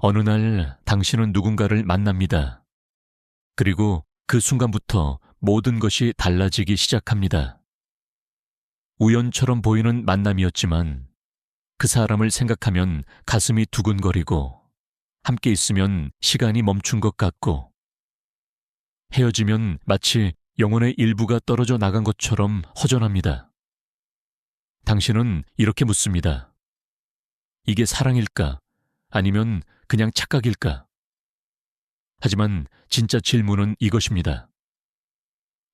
어느 날 당신은 누군가를 만납니다. 그리고 그 순간부터 모든 것이 달라지기 시작합니다. 우연처럼 보이는 만남이었지만 그 사람을 생각하면 가슴이 두근거리고 함께 있으면 시간이 멈춘 것 같고 헤어지면 마치 영혼의 일부가 떨어져 나간 것처럼 허전합니다. 당신은 이렇게 묻습니다. 이게 사랑일까? 아니면 그냥 착각일까? 하지만 진짜 질문은 이것입니다.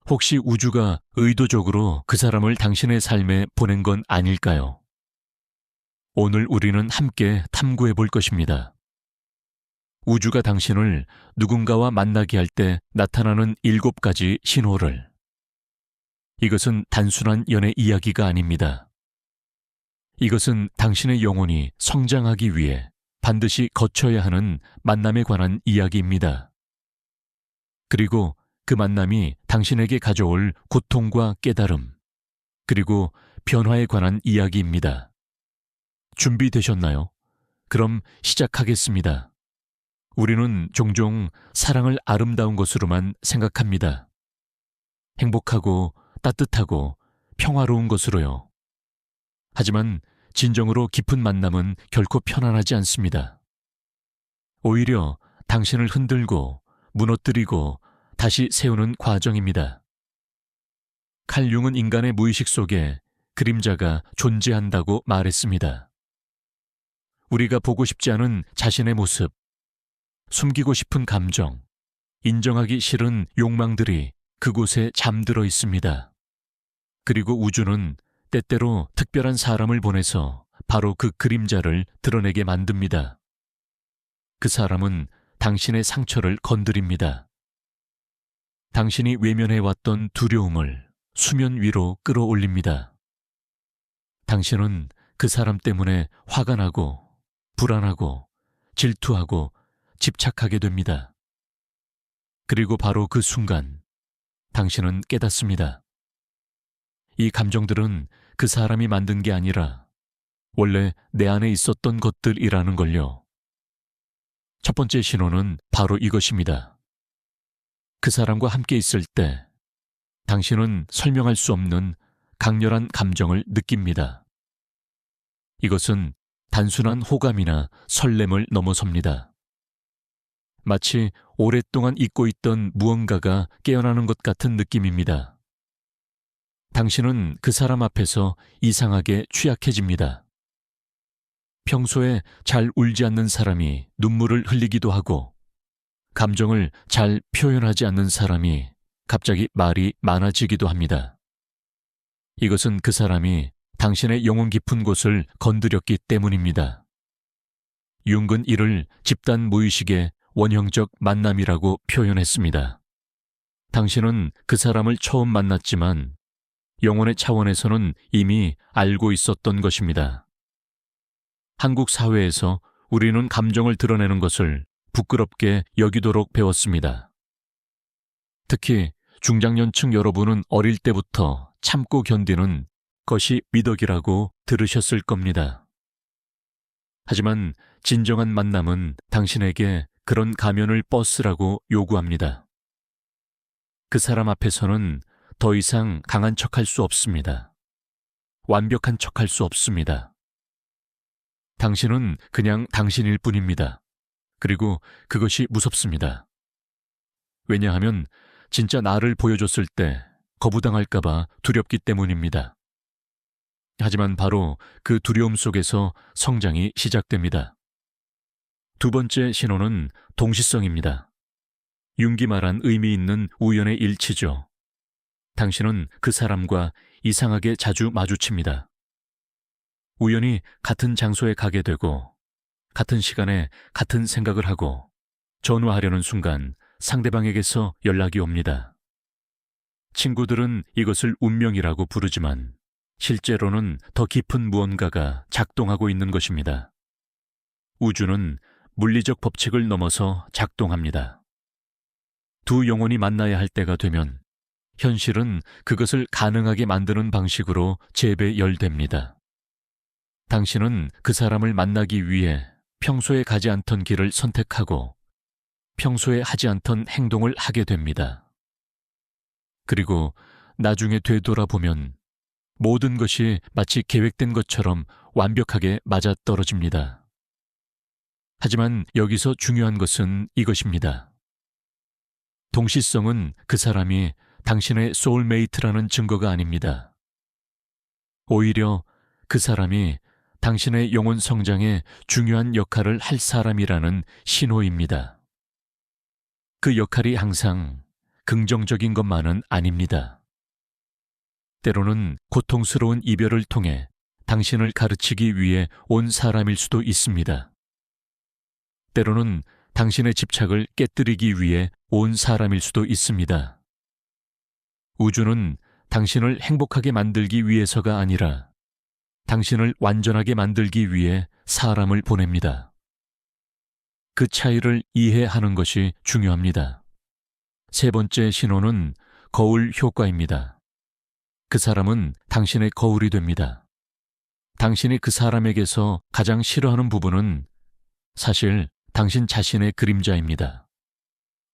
혹시 우주가 의도적으로 그 사람을 당신의 삶에 보낸 건 아닐까요? 오늘 우리는 함께 탐구해 볼 것입니다. 우주가 당신을 누군가와 만나게 할 때 나타나는 7가지 신호를. 이것은 단순한 연애 이야기가 아닙니다. 이것은 당신의 영혼이 성장하기 위해 반드시 거쳐야 하는 만남에 관한 이야기입니다. 그리고 그 만남이 당신에게 가져올 고통과 깨달음, 그리고 변화에 관한 이야기입니다. 준비되셨나요? 그럼 시작하겠습니다. 우리는 종종 사랑을 아름다운 것으로만 생각합니다. 행복하고 따뜻하고 평화로운 것으로요. 하지만 진정으로 깊은 만남은 결코 편안하지 않습니다. 오히려 당신을 흔들고 무너뜨리고 다시 세우는 과정입니다. 칼 융은 인간의 무의식 속에 그림자가 존재한다고 말했습니다. 우리가 보고 싶지 않은 자신의 모습, 숨기고 싶은 감정, 인정하기 싫은 욕망들이 그곳에 잠들어 있습니다. 그리고 우주는 때때로 특별한 사람을 보내서 바로 그 그림자를 드러내게 만듭니다. 그 사람은 당신의 상처를 건드립니다. 당신이 외면해왔던 두려움을 수면 위로 끌어올립니다. 당신은 그 사람 때문에 화가 나고 불안하고 질투하고 집착하게 됩니다. 그리고 바로 그 순간 당신은 깨닫습니다. 이 감정들은 그 사람이 만든 게 아니라 원래 내 안에 있었던 것들이라는 걸요. 첫 번째 신호는 바로 이것입니다. 그 사람과 함께 있을 때 당신은 설명할 수 없는 강렬한 감정을 느낍니다. 이것은 단순한 호감이나 설렘을 넘어섭니다. 마치 오랫동안 잊고 있던 무언가가 깨어나는 것 같은 느낌입니다. 당신은 그 사람 앞에서 이상하게 취약해집니다. 평소에 잘 울지 않는 사람이 눈물을 흘리기도 하고, 감정을 잘 표현하지 않는 사람이 갑자기 말이 많아지기도 합니다. 이것은 그 사람이 당신의 영혼 깊은 곳을 건드렸기 때문입니다. 융은 이를 집단 무의식의 원형적 만남이라고 표현했습니다. 당신은 그 사람을 처음 만났지만 영혼의 차원에서는 이미 알고 있었던 것입니다. 한국 사회에서 우리는 감정을 드러내는 것을 부끄럽게 여기도록 배웠습니다. 특히 중장년층 여러분은 어릴 때부터 참고 견디는 것이 미덕이라고 들으셨을 겁니다. 하지만 진정한 만남은 당신에게 그런 가면을 벗으라고 요구합니다. 그 사람 앞에서는 더 이상 강한 척할 수 없습니다. 완벽한 척할 수 없습니다. 당신은 그냥 당신일 뿐입니다. 그리고 그것이 무섭습니다. 왜냐하면 진짜 나를 보여줬을 때 거부당할까봐 두렵기 때문입니다. 하지만 바로 그 두려움 속에서 성장이 시작됩니다. 두 번째 신호는 동시성입니다. 융기 말한 의미 있는 우연의 일치죠. 당신은 그 사람과 이상하게 자주 마주칩니다. 우연히 같은 장소에 가게 되고, 같은 시간에 같은 생각을 하고, 전화하려는 순간 상대방에게서 연락이 옵니다. 친구들은 이것을 운명이라고 부르지만 실제로는 더 깊은 무언가가 작동하고 있는 것입니다. 우주는 물리적 법칙을 넘어서 작동합니다. 두 영혼이 만나야 할 때가 되면 현실은 그것을 가능하게 만드는 방식으로 재배열됩니다. 당신은 그 사람을 만나기 위해 평소에 가지 않던 길을 선택하고 평소에 하지 않던 행동을 하게 됩니다. 그리고 나중에 되돌아보면 모든 것이 마치 계획된 것처럼 완벽하게 맞아떨어집니다. 하지만 여기서 중요한 것은 이것입니다. 동시성은 그 사람이 당신의 소울메이트라는 증거가 아닙니다. 오히려 그 사람이 당신의 영혼 성장에 중요한 역할을 할 사람이라는 신호입니다. 그 역할이 항상 긍정적인 것만은 아닙니다. 때로는 고통스러운 이별을 통해 당신을 가르치기 위해 온 사람일 수도 있습니다. 때로는 당신의 집착을 깨뜨리기 위해 온 사람일 수도 있습니다. 우주는 당신을 행복하게 만들기 위해서가 아니라 당신을 완전하게 만들기 위해 사람을 보냅니다. 그 차이를 이해하는 것이 중요합니다. 세 번째 신호는 거울 효과입니다. 그 사람은 당신의 거울이 됩니다. 당신이 그 사람에게서 가장 싫어하는 부분은 사실 당신 자신의 그림자입니다.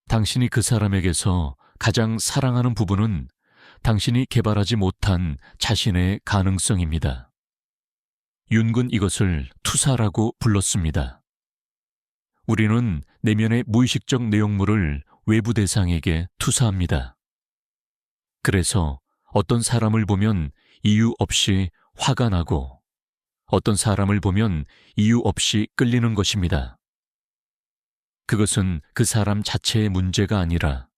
당신이 그 사람에게서 가장 사랑하는 부분은 당신이 개발하지 못한 자신의 가능성입니다. 윤은 이것을 투사라고 불렀습니다. 우리는 내면의 무의식적 내용물을 외부 대상에게 투사합니다. 그래서 어떤 사람을 보면 이유 없이 화가 나고 어떤 사람을 보면 이유 없이 끌리는 것입니다. 그것은 그 사람 자체의 문제가 아니라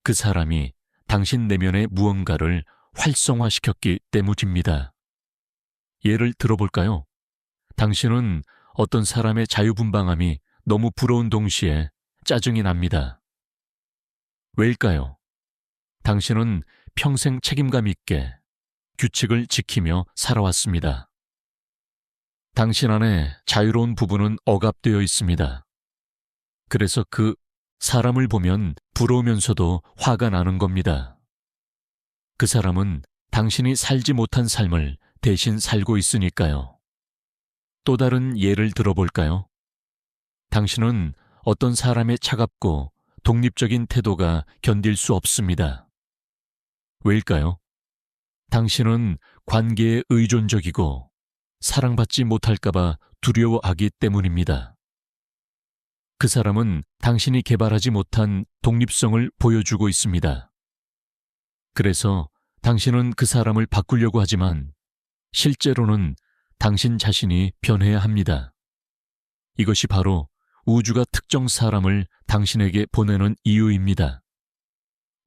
그 사람이 당신 내면의 무언가를 활성화시켰기 때문입니다. 예를 들어볼까요? 당신은 어떤 사람의 자유분방함이 너무 부러운 동시에 짜증이 납니다. 왜일까요? 당신은 평생 책임감 있게 규칙을 지키며 살아왔습니다. 당신 안에 자유로운 부분은 억압되어 있습니다. 그래서 그 사람을 보면 부러우면서도 화가 나는 겁니다. 그 사람은 당신이 살지 못한 삶을 대신 살고 있으니까요. 또 다른 예를 들어볼까요? 당신은 어떤 사람의 차갑고 독립적인 태도가 견딜 수 없습니다. 왜일까요? 당신은 관계에 의존적이고 사랑받지 못할까봐 두려워하기 때문입니다. 그 사람은 당신이 개발하지 못한 독립성을 보여주고 있습니다. 그래서 당신은 그 사람을 바꾸려고 하지만 실제로는 당신 자신이 변해야 합니다. 이것이 바로 우주가 특정 사람을 당신에게 보내는 이유입니다.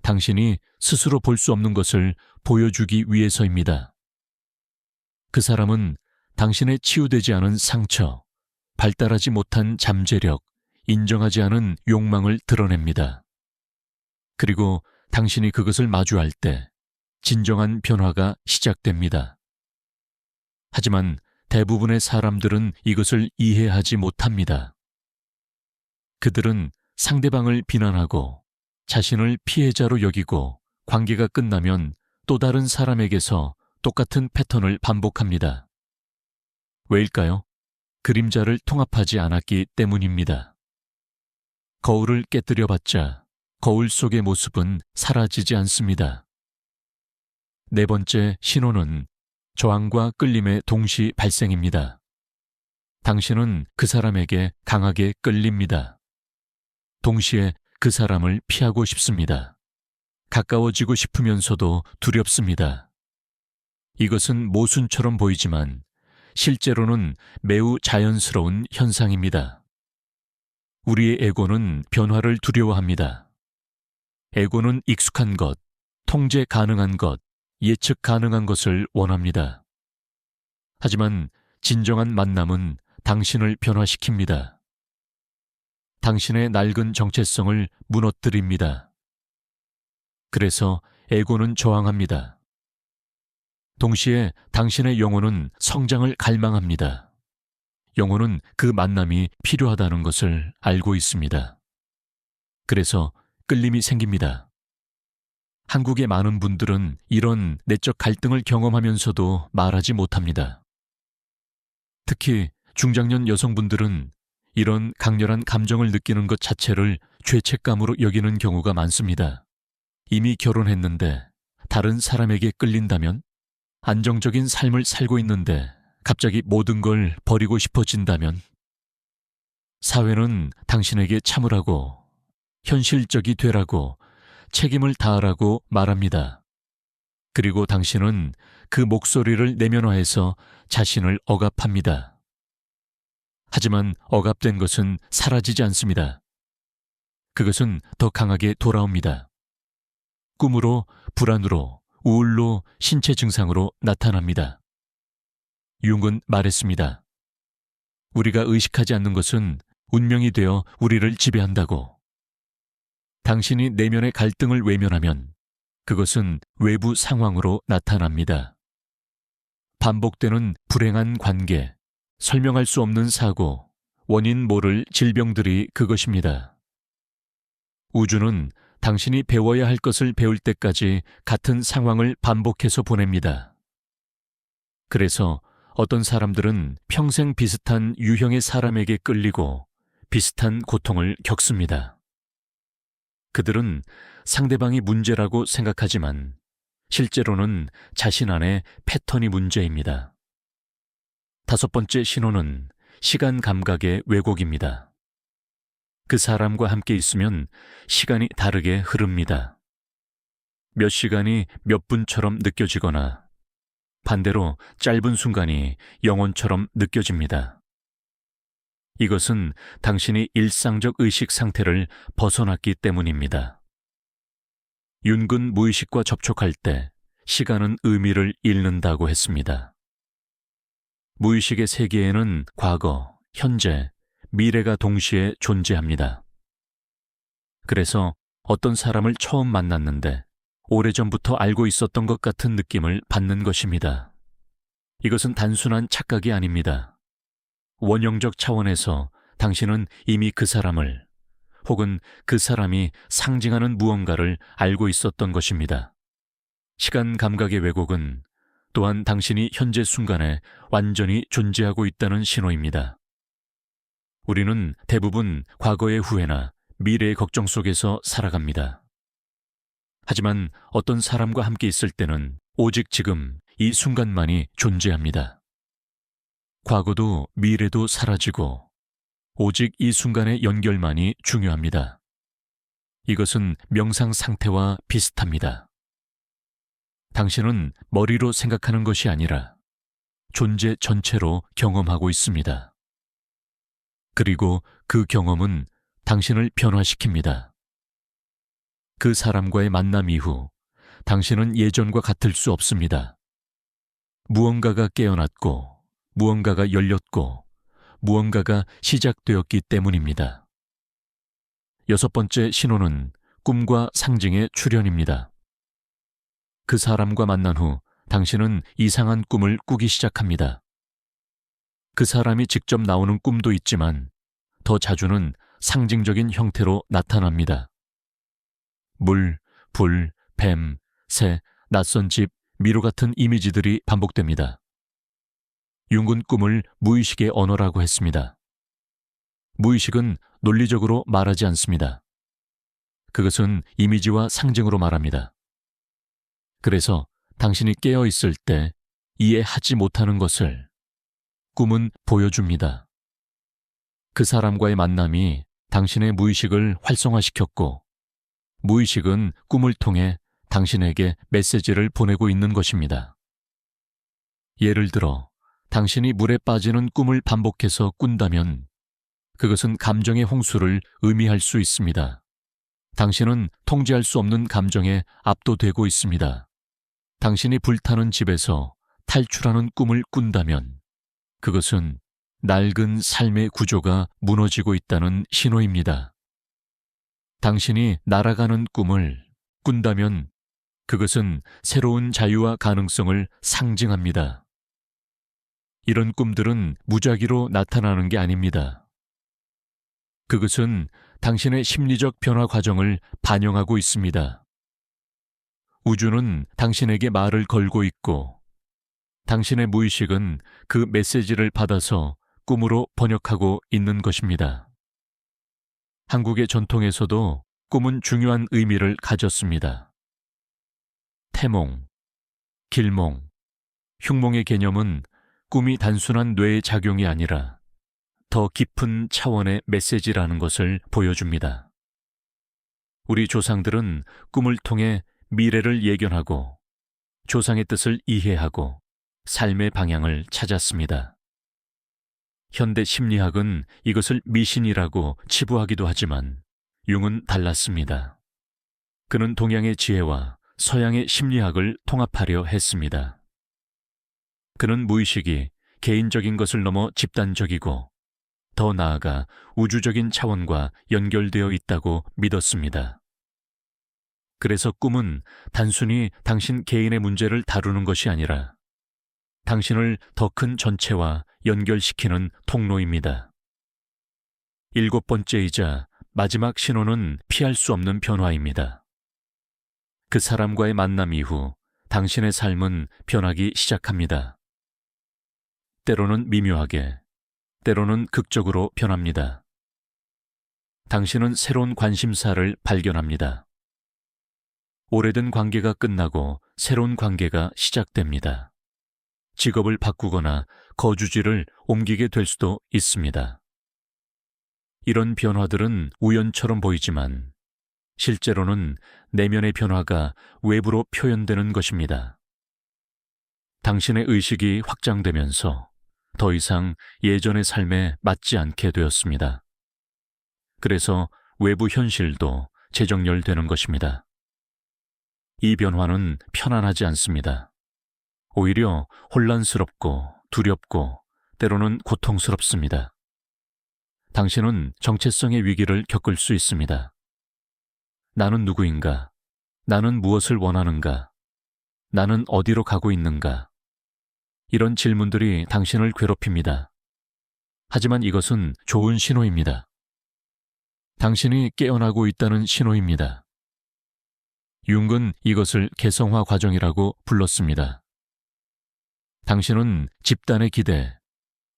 당신이 스스로 볼 수 없는 것을 보여주기 위해서입니다. 그 사람은 당신의 치유되지 않은 상처, 발달하지 못한 잠재력, 인정하지 않은 욕망을 드러냅니다. 그리고 당신이 그것을 마주할 때 진정한 변화가 시작됩니다. 하지만 대부분의 사람들은 이것을 이해하지 못합니다. 그들은 상대방을 비난하고 자신을 피해자로 여기고 관계가 끝나면 또 다른 사람에게서 똑같은 패턴을 반복합니다. 왜일까요? 그림자를 통합하지 않았기 때문입니다. 거울을 깨뜨려봤자 거울 속의 모습은 사라지지 않습니다. 네 번째 신호는 저항과 끌림의 동시 발생입니다. 당신은 그 사람에게 강하게 끌립니다. 동시에 그 사람을 피하고 싶습니다. 가까워지고 싶으면서도 두렵습니다. 이것은 모순처럼 보이지만 실제로는 매우 자연스러운 현상입니다. 우리의 에고는 변화를 두려워합니다. 에고는 익숙한 것, 통제 가능한 것, 예측 가능한 것을 원합니다. 하지만 진정한 만남은 당신을 변화시킵니다. 당신의 낡은 정체성을 무너뜨립니다. 그래서 에고는 저항합니다. 동시에 당신의 영혼은 성장을 갈망합니다. 영혼은 그 만남이 필요하다는 것을 알고 있습니다. 그래서 끌림이 생깁니다. 한국의 많은 분들은 이런 내적 갈등을 경험하면서도 말하지 못합니다. 특히 중장년 여성분들은 이런 강렬한 감정을 느끼는 것 자체를 죄책감으로 여기는 경우가 많습니다. 이미 결혼했는데 다른 사람에게 끌린다면? 안정적인 삶을 살고 있는데 갑자기 모든 걸 버리고 싶어진다면? 사회는 당신에게 참으라고, 현실적이 되라고, 책임을 다하라고 말합니다. 그리고 당신은 그 목소리를 내면화해서 자신을 억압합니다. 하지만 억압된 것은 사라지지 않습니다. 그것은 더 강하게 돌아옵니다. 꿈으로, 불안으로, 우울로, 신체 증상으로 나타납니다. 융은 말했습니다. 우리가 의식하지 않는 것은 운명이 되어 우리를 지배한다고. 당신이 내면의 갈등을 외면하면 그것은 외부 상황으로 나타납니다. 반복되는 불행한 관계, 설명할 수 없는 사고, 원인 모를 질병들이 그것입니다. 우주는 당신이 배워야 할 것을 배울 때까지 같은 상황을 반복해서 보냅니다. 그래서 어떤 사람들은 평생 비슷한 유형의 사람에게 끌리고 비슷한 고통을 겪습니다. 그들은 상대방이 문제라고 생각하지만 실제로는 자신 안에 패턴이 문제입니다. 다섯 번째 신호는 시간 감각의 왜곡입니다. 그 사람과 함께 있으면 시간이 다르게 흐릅니다. 몇 시간이 몇 분처럼 느껴지거나 반대로 짧은 순간이 영원처럼 느껴집니다. 이것은 당신이 일상적 의식 상태를 벗어났기 때문입니다. 윤근 무의식과 접촉할 때 시간은 의미를 잃는다고 했습니다. 무의식의 세계에는 과거, 현재, 미래가 동시에 존재합니다. 그래서 어떤 사람을 처음 만났는데 오래전부터 알고 있었던 것 같은 느낌을 받는 것입니다. 이것은 단순한 착각이 아닙니다. 원형적 차원에서 당신은 이미 그 사람을 혹은 그 사람이 상징하는 무언가를 알고 있었던 것입니다. 시간 감각의 왜곡은 또한 당신이 현재 순간에 완전히 존재하고 있다는 신호입니다. 우리는 대부분 과거의 후회나 미래의 걱정 속에서 살아갑니다. 하지만 어떤 사람과 함께 있을 때는 오직 지금 이 순간만이 존재합니다. 과거도 미래도 사라지고 오직 이 순간의 연결만이 중요합니다. 이것은 명상 상태와 비슷합니다. 당신은 머리로 생각하는 것이 아니라 존재 전체로 경험하고 있습니다. 그리고 그 경험은 당신을 변화시킵니다. 그 사람과의 만남 이후 당신은 예전과 같을 수 없습니다. 무언가가 깨어났고, 무언가가 열렸고, 무언가가 시작되었기 때문입니다. 여섯 번째 신호는 꿈과 상징의 출현입니다. 그 사람과 만난 후 당신은 이상한 꿈을 꾸기 시작합니다. 그 사람이 직접 나오는 꿈도 있지만 더 자주는 상징적인 형태로 나타납니다. 물, 불, 뱀, 새, 낯선 집, 미로 같은 이미지들이 반복됩니다. 융은 꿈을 무의식의 언어라고 했습니다. 무의식은 논리적으로 말하지 않습니다. 그것은 이미지와 상징으로 말합니다. 그래서 당신이 깨어 있을 때 이해하지 못하는 것을 꿈은 보여줍니다. 그 사람과의 만남이 당신의 무의식을 활성화시켰고, 무의식은 꿈을 통해 당신에게 메시지를 보내고 있는 것입니다. 예를 들어, 당신이 물에 빠지는 꿈을 반복해서 꾼다면 그것은 감정의 홍수를 의미할 수 있습니다. 당신은 통제할 수 없는 감정에 압도되고 있습니다. 당신이 불타는 집에서 탈출하는 꿈을 꾼다면 그것은 낡은 삶의 구조가 무너지고 있다는 신호입니다. 당신이 날아가는 꿈을 꾼다면 그것은 새로운 자유와 가능성을 상징합니다. 이런 꿈들은 무작위로 나타나는 게 아닙니다. 그것은 당신의 심리적 변화 과정을 반영하고 있습니다. 우주는 당신에게 말을 걸고 있고 당신의 무의식은 그 메시지를 받아서 꿈으로 번역하고 있는 것입니다. 한국의 전통에서도 꿈은 중요한 의미를 가졌습니다. 태몽, 길몽, 흉몽의 개념은 꿈이 단순한 뇌의 작용이 아니라 더 깊은 차원의 메시지라는 것을 보여줍니다. 우리 조상들은 꿈을 통해 미래를 예견하고 조상의 뜻을 이해하고 삶의 방향을 찾았습니다. 현대 심리학은 이것을 미신이라고 치부하기도 하지만 융은 달랐습니다. 그는 동양의 지혜와 서양의 심리학을 통합하려 했습니다. 그는 무의식이 개인적인 것을 넘어 집단적이고 더 나아가 우주적인 차원과 연결되어 있다고 믿었습니다. 그래서 꿈은 단순히 당신 개인의 문제를 다루는 것이 아니라 당신을 더 큰 전체와 연결시키는 통로입니다. 7번째이자 마지막 신호는 피할 수 없는 변화입니다. 그 사람과의 만남 이후 당신의 삶은 변하기 시작합니다. 때로는 미묘하게, 때로는 극적으로 변합니다. 당신은 새로운 관심사를 발견합니다. 오래된 관계가 끝나고 새로운 관계가 시작됩니다. 직업을 바꾸거나 거주지를 옮기게 될 수도 있습니다. 이런 변화들은 우연처럼 보이지만 실제로는 내면의 변화가 외부로 표현되는 것입니다. 당신의 의식이 확장되면서 더 이상 예전의 삶에 맞지 않게 되었습니다. 그래서 외부 현실도 재정렬되는 것입니다. 이 변화는 편안하지 않습니다. 오히려 혼란스럽고 두렵고 때로는 고통스럽습니다. 당신은 정체성의 위기를 겪을 수 있습니다. 나는 누구인가? 나는 무엇을 원하는가? 나는 어디로 가고 있는가? 이런 질문들이 당신을 괴롭힙니다. 하지만 이것은 좋은 신호입니다. 당신이 깨어나고 있다는 신호입니다. 융은 이것을 개성화 과정이라고 불렀습니다. 당신은 집단의 기대,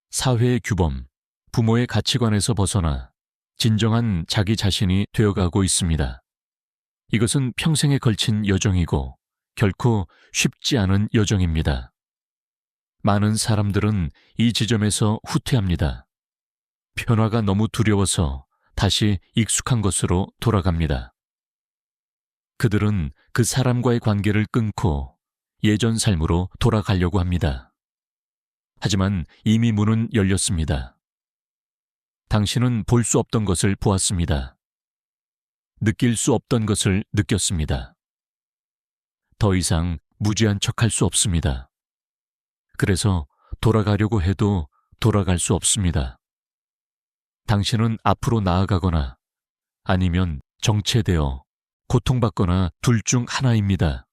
사회의 규범, 부모의 가치관에서 벗어나 진정한 자기 자신이 되어가고 있습니다. 이것은 평생에 걸친 여정이고 결코 쉽지 않은 여정입니다. 많은 사람들은 이 지점에서 후퇴합니다. 변화가 너무 두려워서 다시 익숙한 것으로 돌아갑니다. 그들은 그 사람과의 관계를 끊고 예전 삶으로 돌아가려고 합니다. 하지만 이미 문은 열렸습니다. 당신은 볼 수 없던 것을 보았습니다. 느낄 수 없던 것을 느꼈습니다. 더 이상 무지한 척할 수 없습니다. 그래서 돌아가려고 해도 돌아갈 수 없습니다. 당신은 앞으로 나아가거나 아니면 정체되어 고통받거나 둘 중 하나입니다.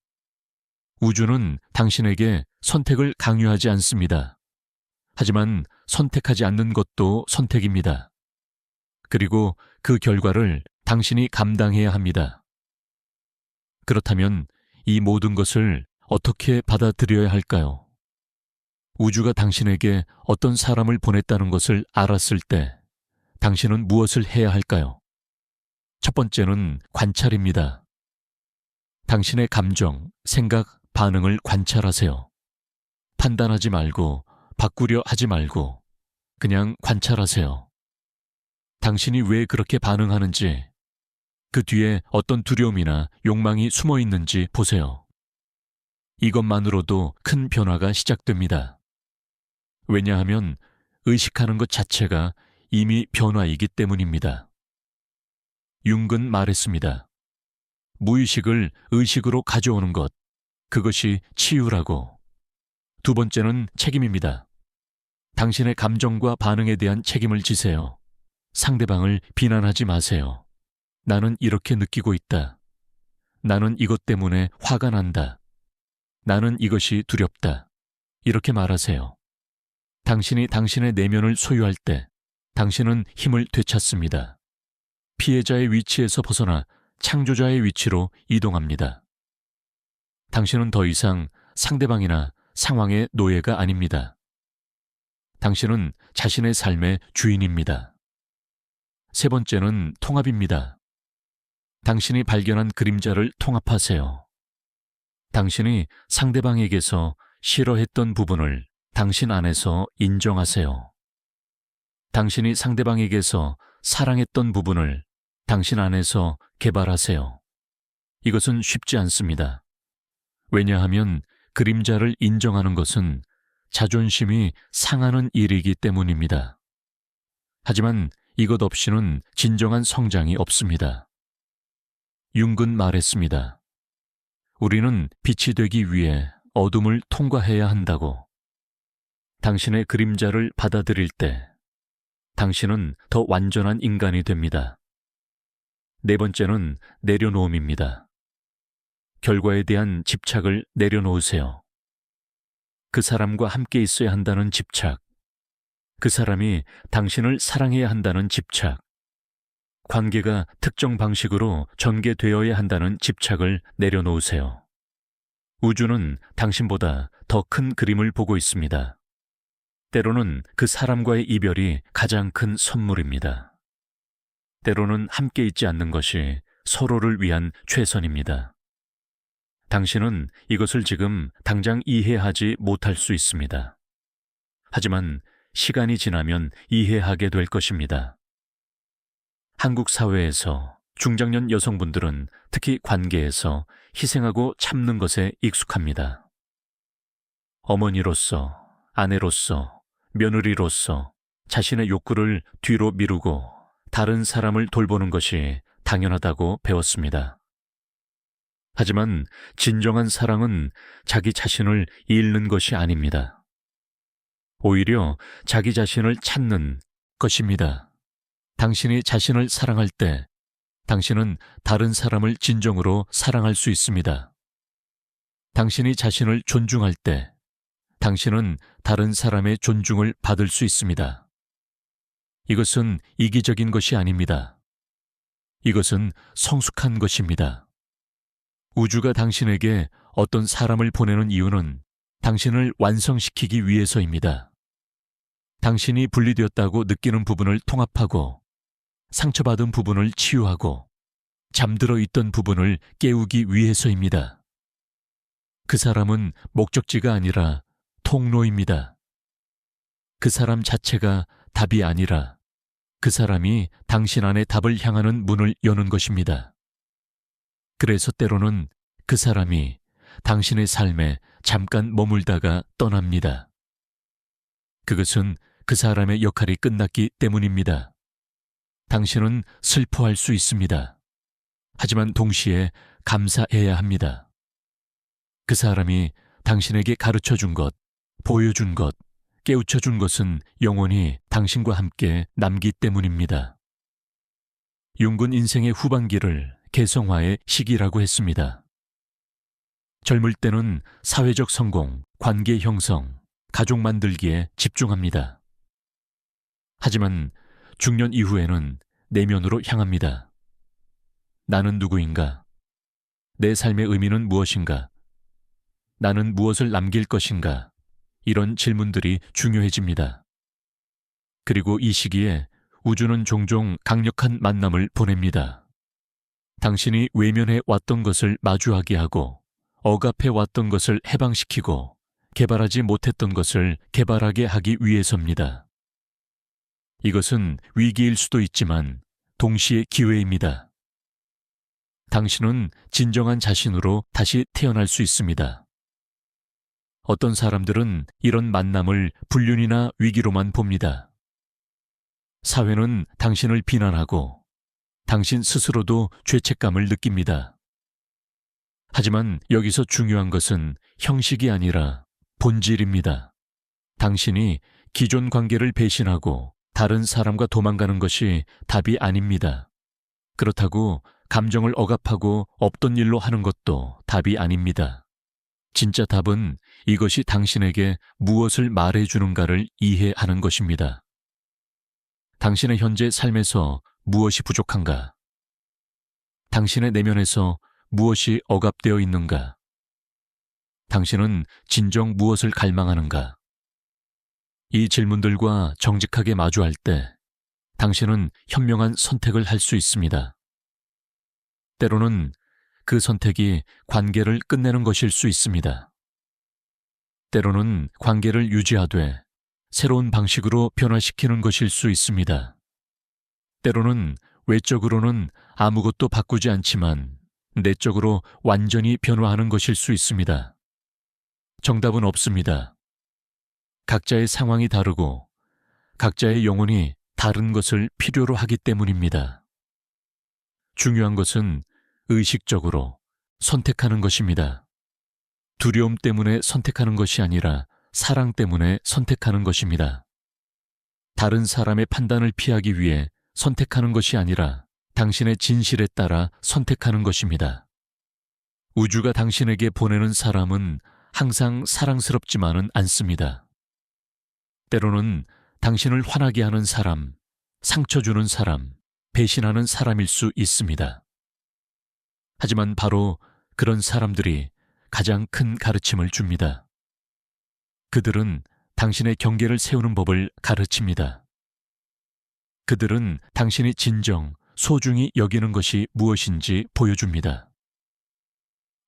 우주는 당신에게 선택을 강요하지 않습니다. 하지만 선택하지 않는 것도 선택입니다. 그리고 그 결과를 당신이 감당해야 합니다. 그렇다면 이 모든 것을 어떻게 받아들여야 할까요? 우주가 당신에게 어떤 사람을 보냈다는 것을 알았을 때 당신은 무엇을 해야 할까요? 첫 번째는 관찰입니다. 당신의 감정, 생각, 반응을 관찰하세요. 판단하지 말고 바꾸려 하지 말고 그냥 관찰하세요. 당신이 왜 그렇게 반응하는지, 그 뒤에 어떤 두려움이나 욕망이 숨어 있는지 보세요. 이것만으로도 큰 변화가 시작됩니다. 왜냐하면 의식하는 것 자체가 이미 변화이기 때문입니다. 융은 말했습니다. 무의식을 의식으로 가져오는 것, 그것이 치유라고. 두 번째는 책임입니다. 당신의 감정과 반응에 대한 책임을 지세요. 상대방을 비난하지 마세요. 나는 이렇게 느끼고 있다. 나는 이것 때문에 화가 난다. 나는 이것이 두렵다. 이렇게 말하세요. 당신이 당신의 내면을 소유할 때 당신은 힘을 되찾습니다. 피해자의 위치에서 벗어나 창조자의 위치로 이동합니다. 당신은 더 이상 상대방이나 상황의 노예가 아닙니다. 당신은 자신의 삶의 주인입니다. 세 번째는 통합입니다. 당신이 발견한 그림자를 통합하세요. 당신이 상대방에게서 싫어했던 부분을 당신 안에서 인정하세요. 당신이 상대방에게서 사랑했던 부분을 당신 안에서 개발하세요. 이것은 쉽지 않습니다. 왜냐하면 그림자를 인정하는 것은 자존심이 상하는 일이기 때문입니다. 하지만 이것 없이는 진정한 성장이 없습니다. 융근 말했습니다. 우리는 빛이 되기 위해 어둠을 통과해야 한다고. 당신의 그림자를 받아들일 때 당신은 더 완전한 인간이 됩니다. 네 번째는 내려놓음입니다. 결과에 대한 집착을 내려놓으세요. 그 사람과 함께 있어야 한다는 집착, 그 사람이 당신을 사랑해야 한다는 집착, 관계가 특정 방식으로 전개되어야 한다는 집착을 내려놓으세요. 우주는 당신보다 더 큰 그림을 보고 있습니다. 때로는 그 사람과의 이별이 가장 큰 선물입니다. 때로는 함께 있지 않는 것이 서로를 위한 최선입니다. 당신은 이것을 지금 당장 이해하지 못할 수 있습니다. 하지만 시간이 지나면 이해하게 될 것입니다. 한국 사회에서 중장년 여성분들은 특히 관계에서 희생하고 참는 것에 익숙합니다. 어머니로서, 아내로서, 며느리로서 자신의 욕구를 뒤로 미루고 다른 사람을 돌보는 것이 당연하다고 배웠습니다. 하지만 진정한 사랑은 자기 자신을 잃는 것이 아닙니다. 오히려 자기 자신을 찾는 것입니다. 당신이 자신을 사랑할 때 당신은 다른 사람을 진정으로 사랑할 수 있습니다. 당신이 자신을 존중할 때 당신은 다른 사람의 존중을 받을 수 있습니다. 이것은 이기적인 것이 아닙니다. 이것은 성숙한 것입니다. 우주가 당신에게 어떤 사람을 보내는 이유는 당신을 완성시키기 위해서입니다. 당신이 분리되었다고 느끼는 부분을 통합하고 상처받은 부분을 치유하고 잠들어 있던 부분을 깨우기 위해서입니다. 그 사람은 목적지가 아니라 통로입니다. 그 사람 자체가 답이 아니라 그 사람이 당신 안의 답을 향하는 문을 여는 것입니다. 그래서 때로는 그 사람이 당신의 삶에 잠깐 머물다가 떠납니다. 그것은 그 사람의 역할이 끝났기 때문입니다. 당신은 슬퍼할 수 있습니다. 하지만 동시에 감사해야 합니다. 그 사람이 당신에게 가르쳐준 것, 보여준 것, 깨우쳐준 것은 영원히 당신과 함께 남기 때문입니다. 융은 인생의 후반기를 개성화의 시기라고 했습니다. 젊을 때는 사회적 성공, 관계 형성, 가족 만들기에 집중합니다. 하지만 중년 이후에는 내면으로 향합니다. 나는 누구인가? 내 삶의 의미는 무엇인가? 나는 무엇을 남길 것인가? 이런 질문들이 중요해집니다. 그리고 이 시기에 우주는 종종 강력한 만남을 보냅니다. 당신이 외면해 왔던 것을 마주하게 하고 억압해 왔던 것을 해방시키고 개발하지 못했던 것을 개발하게 하기 위해서입니다. 이것은 위기일 수도 있지만 동시에 기회입니다. 당신은 진정한 자신으로 다시 태어날 수 있습니다. 어떤 사람들은 이런 만남을 불륜이나 위기로만 봅니다. 사회는 당신을 비난하고 당신 스스로도 죄책감을 느낍니다. 하지만 여기서 중요한 것은 형식이 아니라 본질입니다. 당신이 기존 관계를 배신하고 다른 사람과 도망가는 것이 답이 아닙니다. 그렇다고 감정을 억압하고 없던 일로 하는 것도 답이 아닙니다. 진짜 답은 이것이 당신에게 무엇을 말해주는가를 이해하는 것입니다. 당신의 현재 삶에서 무엇이 부족한가? 당신의 내면에서 무엇이 억압되어 있는가? 당신은 진정 무엇을 갈망하는가? 이 질문들과 정직하게 마주할 때 당신은 현명한 선택을 할 수 있습니다. 때로는 그 선택이 관계를 끝내는 것일 수 있습니다. 때로는 관계를 유지하되 새로운 방식으로 변화시키는 것일 수 있습니다. 때로는 외적으로는 아무것도 바꾸지 않지만 내적으로 완전히 변화하는 것일 수 있습니다. 정답은 없습니다. 각자의 상황이 다르고 각자의 영혼이 다른 것을 필요로 하기 때문입니다. 중요한 것은 의식적으로 선택하는 것입니다. 두려움 때문에 선택하는 것이 아니라 사랑 때문에 선택하는 것입니다. 다른 사람의 판단을 피하기 위해 선택하는 것이 아니라 당신의 진실에 따라 선택하는 것입니다. 우주가 당신에게 보내는 사람은 항상 사랑스럽지만은 않습니다. 때로는 당신을 화나게 하는 사람, 상처 주는 사람, 배신하는 사람일 수 있습니다. 하지만 바로 그런 사람들이 가장 큰 가르침을 줍니다. 그들은 당신의 경계를 세우는 법을 가르칩니다. 그들은 당신이 진정 소중히 여기는 것이 무엇인지 보여줍니다.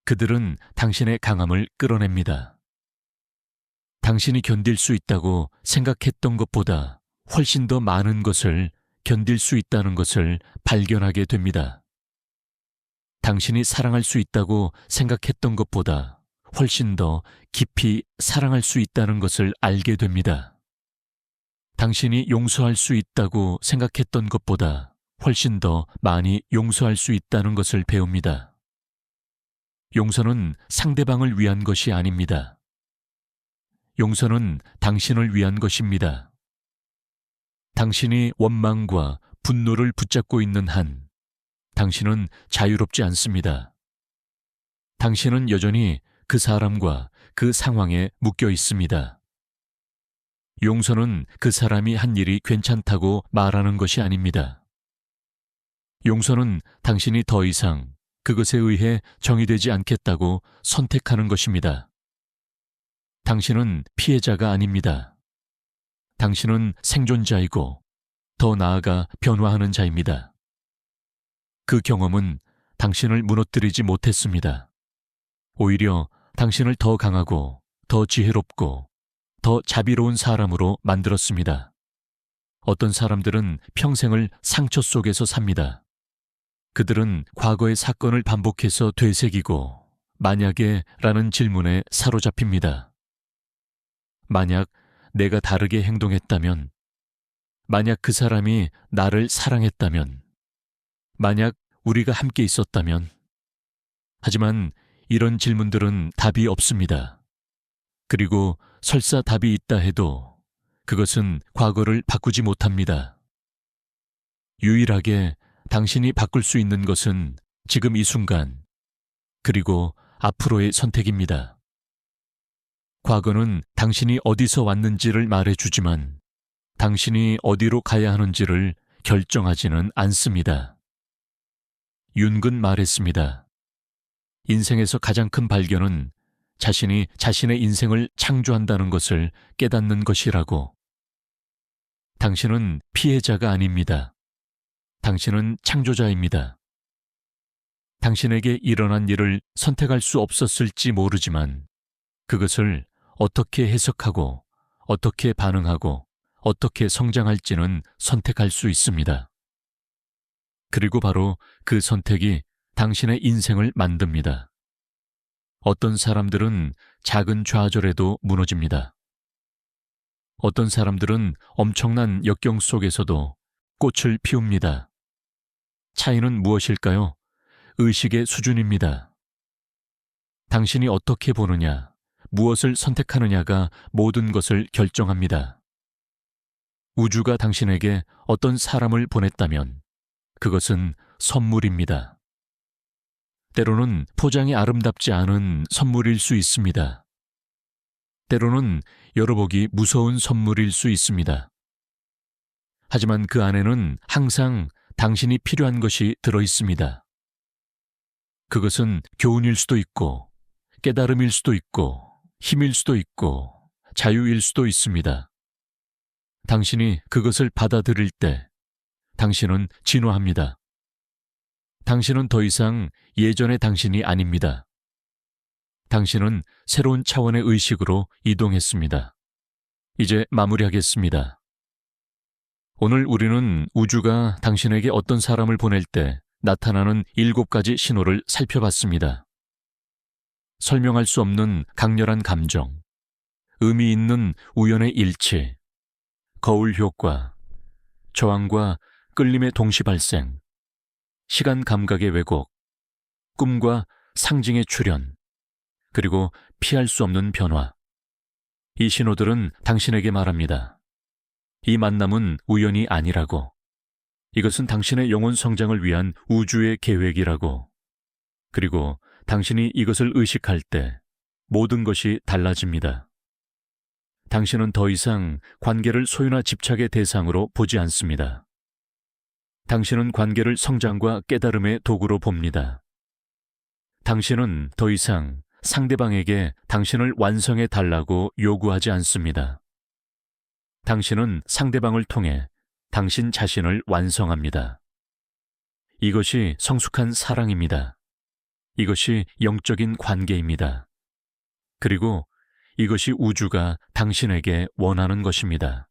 그들은 당신의 강함을 끌어냅니다. 당신이 견딜 수 있다고 생각했던 것보다 훨씬 더 많은 것을 견딜 수 있다는 것을 발견하게 됩니다. 당신이 사랑할 수 있다고 생각했던 것보다 훨씬 더 깊이 사랑할 수 있다는 것을 알게 됩니다. 당신이 용서할 수 있다고 생각했던 것보다 훨씬 더 많이 용서할 수 있다는 것을 배웁니다. 용서는 상대방을 위한 것이 아닙니다. 용서는 당신을 위한 것입니다. 당신이 원망과 분노를 붙잡고 있는 한 당신은 자유롭지 않습니다. 당신은 여전히 그 사람과 그 상황에 묶여 있습니다. 용서는 그 사람이 한 일이 괜찮다고 말하는 것이 아닙니다. 용서는 당신이 더 이상 그것에 의해 정의되지 않겠다고 선택하는 것입니다. 당신은 피해자가 아닙니다. 당신은 생존자이고 더 나아가 변화하는 자입니다. 그 경험은 당신을 무너뜨리지 못했습니다. 오히려 당신을 더 강하고 더 지혜롭고 더 자비로운 사람으로 만들었습니다. 어떤 사람들은 평생을 상처 속에서 삽니다. 그들은 과거의 사건을 반복해서 되새기고 만약에 라는 질문에 사로잡힙니다. 만약 내가 다르게 행동했다면, 만약 그 사람이 나를 사랑했다면, 만약 우리가 함께 있었다면. 하지만 이런 질문들은 답이 없습니다. 그리고 설사 답이 있다 해도 그것은 과거를 바꾸지 못합니다. 유일하게 당신이 바꿀 수 있는 것은 지금 이 순간, 그리고 앞으로의 선택입니다. 과거는 당신이 어디서 왔는지를 말해주지만 당신이 어디로 가야 하는지를 결정하지는 않습니다. 윤근 말했습니다. 인생에서 가장 큰 발견은 자신이 자신의 인생을 창조한다는 것을 깨닫는 것이라고. 당신은 피해자가 아닙니다. 당신은 창조자입니다. 당신에게 일어난 일을 선택할 수 없었을지 모르지만 그것을 어떻게 해석하고 어떻게 반응하고 어떻게 성장할지는 선택할 수 있습니다. 그리고 바로 그 선택이 당신의 인생을 만듭니다. 어떤 사람들은 작은 좌절에도 무너집니다. 어떤 사람들은 엄청난 역경 속에서도 꽃을 피웁니다. 차이는 무엇일까요? 의식의 수준입니다. 당신이 어떻게 보느냐, 무엇을 선택하느냐가 모든 것을 결정합니다. 우주가 당신에게 어떤 사람을 보냈다면 그것은 선물입니다. 때로는 포장이 아름답지 않은 선물일 수 있습니다. 때로는 열어보기 무서운 선물일 수 있습니다. 하지만 그 안에는 항상 당신이 필요한 것이 들어 있습니다. 그것은 교훈일 수도 있고, 깨달음일 수도 있고, 힘일 수도 있고, 자유일 수도 있습니다. 당신이 그것을 받아들일 때 당신은 진화합니다. 당신은 더 이상 예전의 당신이 아닙니다. 당신은 새로운 차원의 의식으로 이동했습니다. 이제 마무리하겠습니다. 오늘 우리는 우주가 당신에게 어떤 사람을 보낼 때 나타나는 7가지 신호를 살펴봤습니다. 설명할 수 없는 강렬한 감정, 의미 있는 우연의 일치, 거울 효과, 저항과 끌림의 동시 발생, 시간 감각의 왜곡, 꿈과 상징의 출현, 그리고 피할 수 없는 변화. 이 신호들은 당신에게 말합니다. 이 만남은 우연이 아니라고. 이것은 당신의 영혼 성장을 위한 우주의 계획이라고. 그리고 당신이 이것을 의식할 때 모든 것이 달라집니다. 당신은 더 이상 관계를 소유나 집착의 대상으로 보지 않습니다. 당신은 관계를 성장과 깨달음의 도구로 봅니다. 당신은 더 이상 상대방에게 당신을 완성해 달라고 요구하지 않습니다. 당신은 상대방을 통해 당신 자신을 완성합니다. 이것이 성숙한 사랑입니다. 이것이 영적인 관계입니다. 그리고 이것이 우주가 당신에게 원하는 것입니다.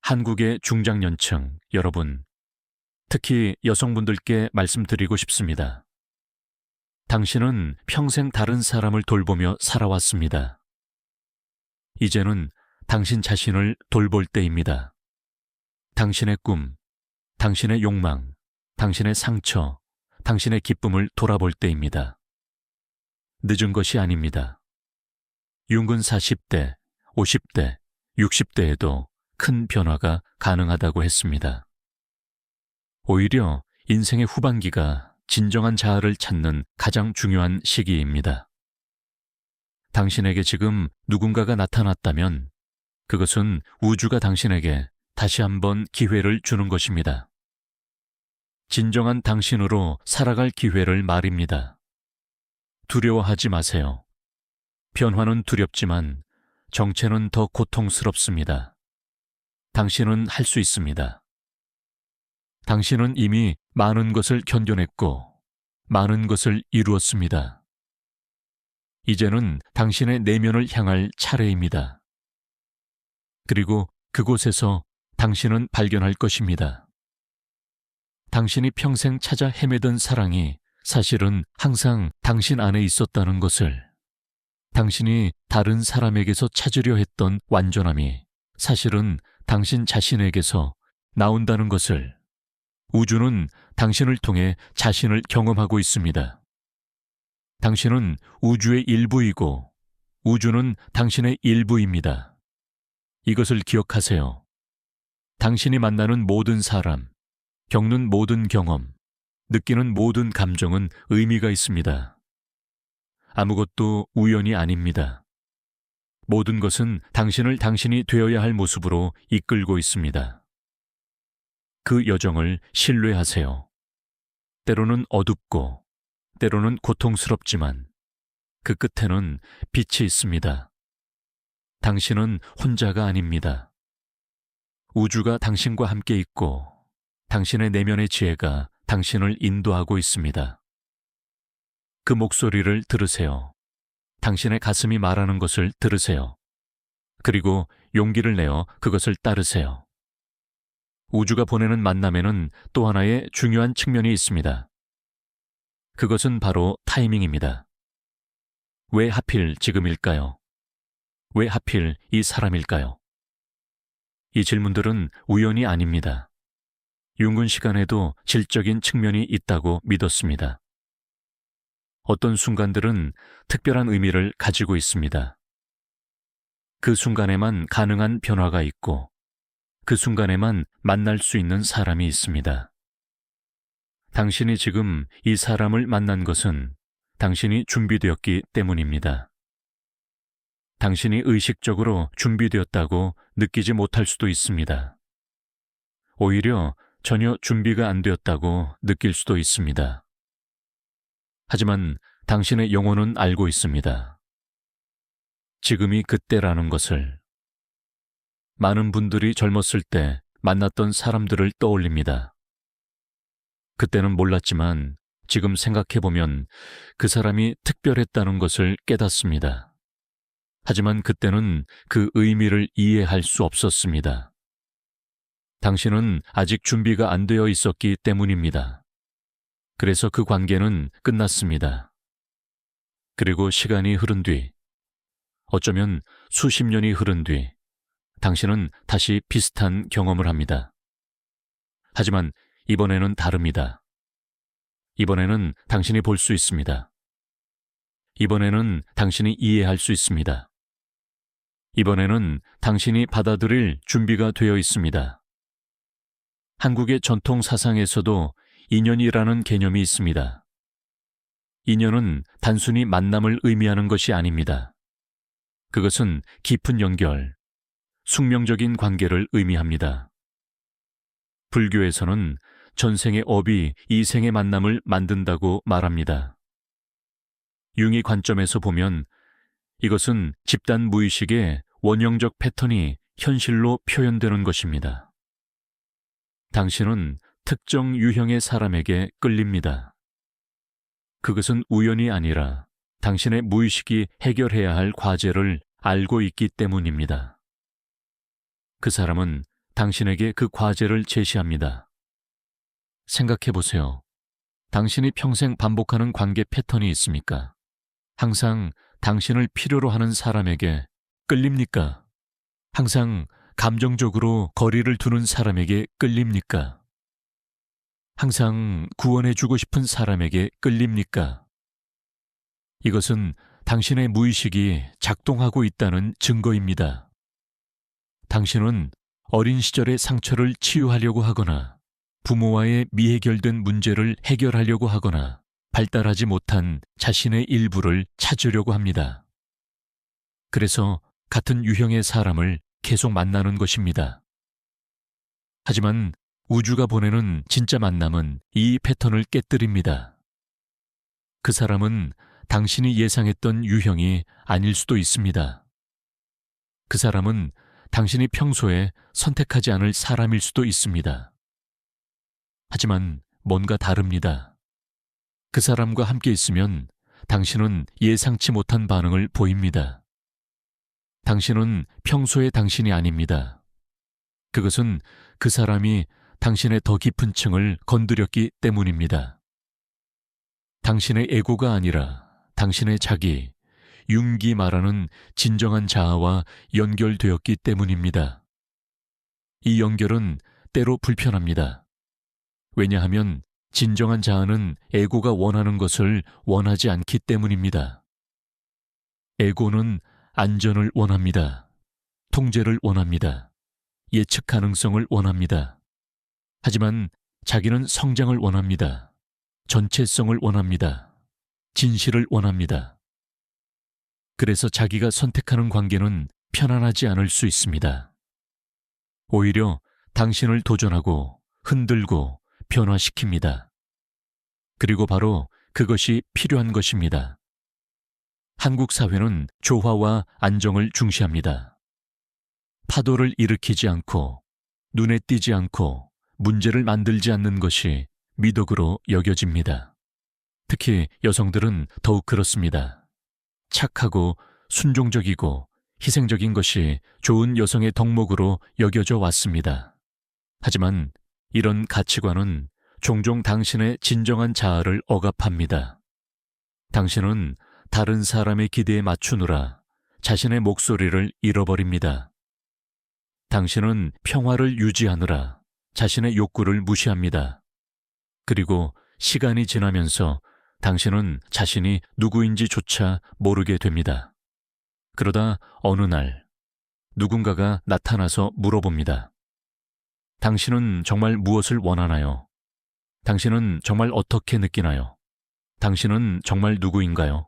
한국의 중장년층 여러분, 특히 여성분들께 말씀드리고 싶습니다. 당신은 평생 다른 사람을 돌보며 살아왔습니다. 이제는 당신 자신을 돌볼 때입니다. 당신의 꿈, 당신의 욕망, 당신의 상처, 당신의 기쁨을 돌아볼 때입니다. 늦은 것이 아닙니다. 윤근 40대, 50대, 60대에도 큰 변화가 가능하다고 했습니다. 오히려 인생의 후반기가 진정한 자아를 찾는 가장 중요한 시기입니다. 당신에게 지금 누군가가 나타났다면 그것은 우주가 당신에게 다시 한번 기회를 주는 것입니다. 진정한 당신으로 살아갈 기회를 말입니다. 두려워하지 마세요. 변화는 두렵지만 정체는 더 고통스럽습니다. 당신은 할 수 있습니다. 당신은 이미 많은 것을 견뎌냈고 많은 것을 이루었습니다. 이제는 당신의 내면을 향할 차례입니다. 그리고 그곳에서 당신은 발견할 것입니다. 당신이 평생 찾아 헤매던 사랑이 사실은 항상 당신 안에 있었다는 것을, 당신이 다른 사람에게서 찾으려 했던 완전함이 사실은 당신 자신에게서 나온다는 것을, 우주는 당신을 통해 자신을 경험하고 있습니다. 당신은 우주의 일부이고 우주는 당신의 일부입니다. 이것을 기억하세요. 당신이 만나는 모든 사람, 겪는 모든 경험, 느끼는 모든 감정은 의미가 있습니다. 아무것도 우연이 아닙니다. 모든 것은 당신을 당신이 되어야 할 모습으로 이끌고 있습니다. 그 여정을 신뢰하세요. 때로는 어둡고, 때로는 고통스럽지만 그 끝에는 빛이 있습니다. 당신은 혼자가 아닙니다. 우주가 당신과 함께 있고 당신의 내면의 지혜가 당신을 인도하고 있습니다. 그 목소리를 들으세요. 당신의 가슴이 말하는 것을 들으세요. 그리고 용기를 내어 그것을 따르세요. 우주가 보내는 만남에는 또 하나의 중요한 측면이 있습니다. 그것은 바로 타이밍입니다. 왜 하필 지금일까요? 왜 하필 이 사람일까요? 이 질문들은 우연이 아닙니다. 윤근 시간에도 질적인 측면이 있다고 믿었습니다. 어떤 순간들은 특별한 의미를 가지고 있습니다. 그 순간에만 가능한 변화가 있고 그 순간에만 만날 수 있는 사람이 있습니다. 당신이 지금 이 사람을 만난 것은 당신이 준비되었기 때문입니다. 당신이 의식적으로 준비되었다고 느끼지 못할 수도 있습니다. 오히려 전혀 준비가 안 되었다고 느낄 수도 있습니다. 하지만 당신의 영혼은 알고 있습니다. 지금이 그때라는 것을. 많은 분들이 젊었을 때 만났던 사람들을 떠올립니다. 그때는 몰랐지만 지금 생각해보면 그 사람이 특별했다는 것을 깨닫습니다. 하지만 그때는 그 의미를 이해할 수 없었습니다. 당신은 아직 준비가 안 되어 있었기 때문입니다. 그래서 그 관계는 끝났습니다. 그리고 시간이 흐른 뒤, 어쩌면 수십 년이 흐른 뒤, 당신은 다시 비슷한 경험을 합니다. 하지만 이번에는 다릅니다. 이번에는 당신이 볼 수 있습니다. 이번에는 당신이 이해할 수 있습니다. 이번에는 당신이 받아들일 준비가 되어 있습니다. 한국의 전통 사상에서도 인연이라는 개념이 있습니다. 인연은 단순히 만남을 의미하는 것이 아닙니다. 그것은 깊은 연결, 숙명적인 관계를 의미합니다. 불교에서는 전생의 업이 이생의 만남을 만든다고 말합니다. 융의 관점에서 보면 이것은 집단 무의식의 원형적 패턴이 현실로 표현되는 것입니다. 당신은 특정 유형의 사람에게 끌립니다. 그것은 우연이 아니라 당신의 무의식이 해결해야 할 과제를 알고 있기 때문입니다. 그 사람은 당신에게 그 과제를 제시합니다. 생각해 보세요. 당신이 평생 반복하는 관계 패턴이 있습니까? 항상 당신을 필요로 하는 사람에게 끌립니까? 항상 감정적으로 거리를 두는 사람에게 끌립니까? 항상 구원해주고 싶은 사람에게 끌립니까? 이것은 당신의 무의식이 작동하고 있다는 증거입니다. 당신은 어린 시절의 상처를 치유하려고 하거나 부모와의 미해결된 문제를 해결하려고 하거나 발달하지 못한 자신의 일부를 찾으려고 합니다. 그래서 같은 유형의 사람을 계속 만나는 것입니다. 하지만 우주가 보내는 진짜 만남은 이 패턴을 깨뜨립니다. 그 사람은 당신이 예상했던 유형이 아닐 수도 있습니다. 그 사람은 당신이 평소에 선택하지 않을 사람일 수도 있습니다. 하지만 뭔가 다릅니다. 그 사람과 함께 있으면 당신은 예상치 못한 반응을 보입니다. 당신은 평소의 당신이 아닙니다. 그것은 그 사람이 당신의 더 깊은 층을 건드렸기 때문입니다. 당신의 에고가 아니라 당신의 자기, 융기 말하는 진정한 자아와 연결되었기 때문입니다. 이 연결은 때로 불편합니다. 왜냐하면 진정한 자아는 에고가 원하는 것을 원하지 않기 때문입니다. 에고는 안전을 원합니다. 통제를 원합니다. 예측 가능성을 원합니다. 하지만 자기는 성장을 원합니다. 전체성을 원합니다. 진실을 원합니다. 그래서 자기가 선택하는 관계는 편안하지 않을 수 있습니다. 오히려 당신을 도전하고 흔들고 변화시킵니다. 그리고 바로 그것이 필요한 것입니다. 한국 사회는 조화와 안정을 중시합니다. 파도를 일으키지 않고 눈에 띄지 않고 문제를 만들지 않는 것이 미덕으로 여겨집니다. 특히 여성들은 더욱 그렇습니다. 착하고 순종적이고 희생적인 것이 좋은 여성의 덕목으로 여겨져 왔습니다. 하지만 이런 가치관은 종종 당신의 진정한 자아를 억압합니다. 당신은 다른 사람의 기대에 맞추느라 자신의 목소리를 잃어버립니다. 당신은 평화를 유지하느라 자신의 욕구를 무시합니다. 그리고 시간이 지나면서 당신은 자신이 누구인지조차 모르게 됩니다. 그러다 어느 날 누군가가 나타나서 물어봅니다. 당신은 정말 무엇을 원하나요? 당신은 정말 어떻게 느끼나요? 당신은 정말 누구인가요?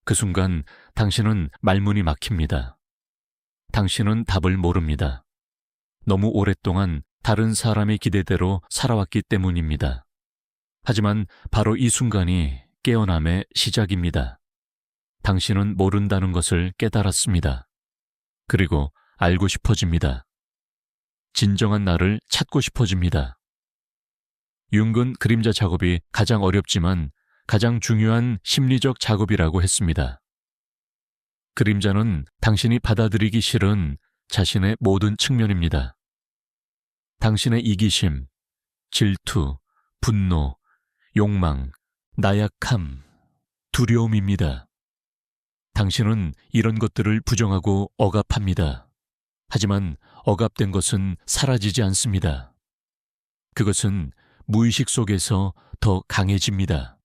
그 순간 당신은 말문이 막힙니다. 당신은 답을 모릅니다. 너무 오랫동안 다른 사람의 기대대로 살아왔기 때문입니다. 하지만 바로 이 순간이 깨어남의 시작입니다. 당신은 모른다는 것을 깨달았습니다. 그리고 알고 싶어집니다. 진정한 나를 찾고 싶어집니다. 융은 그림자 작업이 가장 어렵지만 가장 중요한 심리적 작업이라고 했습니다. 그림자는 당신이 받아들이기 싫은 자신의 모든 측면입니다. 당신의 이기심, 질투, 분노, 욕망, 나약함, 두려움입니다. 당신은 이런 것들을 부정하고 억압합니다. 하지만 억압된 것은 사라지지 않습니다. 그것은 무의식 속에서 더 강해집니다.